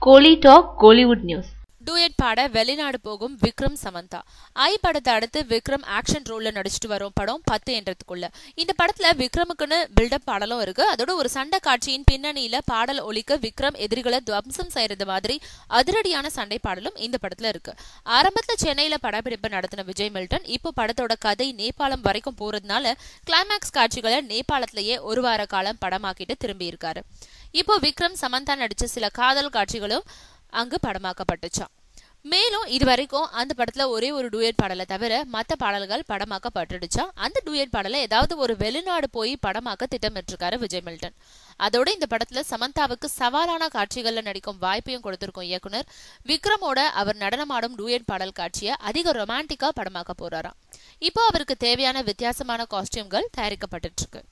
கோலி talk Kollywood news. Duet பாட வெளிநாடு போகும் விக்ரம் சமந்தா. ஐ படத்தை அடுத்து விக்ரம் ஆக்ஷன் ரோல்ல நடிச்சிட்டு வரும் படம் 10 என்றதுக்குள்ள. இந்த படத்துல விக்ரமுக்குன்னு பில்டப் பாடலும் இருக்கு. அதோட ஒரு சண்டை காட்சியின் பின்னணியில பாடல் ஒலிக்க விக்ரம் எதிரிகளை துவம்சம் செய்யறது மாதிரி அதிரடியான சண்டை பாடலும் இந்த படத்துல இருக்கு. ஆரம்பத்துல சென்னையில படப்பிடிப்பு நடத்தின விஜய் மில்டன் இப்போ படத்தோட கதை நேபாளம் வரைக்கும் போறதுனால கிளைமேக்ஸ் காட்சிகளை நேபாளத்திலேயே ஒரு வார காலம் படமாக்கிட்டு திரும்பி இருக்காரு. இப்போ விக்ரம் சமந்தா நடிச்ச சில காதல் காட்சிகளும் அங்கு படமாக்கப்பட்டுச்சாம். மேலும் இதுவரைக்கும் அந்த படத்துல ஒரே ஒரு டூயட் பாடலை தவிர மற்ற பாடல்கள் படமாக்கப்பட்டுடுச்சா. அந்த டூயட் பாடலை ஏதாவது ஒரு வெளிநாடு போய் படமாக்க திட்டமிட்டிருக்காரு விஜய் மில்டன். அதோட இந்த படத்துல சமந்தாவுக்கு சவாலான காட்சிகள்ல நடிக்கும் வாய்ப்பையும் கொடுத்திருக்கும் இயக்குனர். விக்ரமோட அவர் நடனமாடும் டூயட் பாடல் காட்சியை அதிக ரொமான்டிக்கா படமாக்க போறாராம். இப்போ அவருக்கு தேவையான வித்தியாசமான காஸ்டியூம்கள் தயாரிக்கப்பட்டு இருக்கு.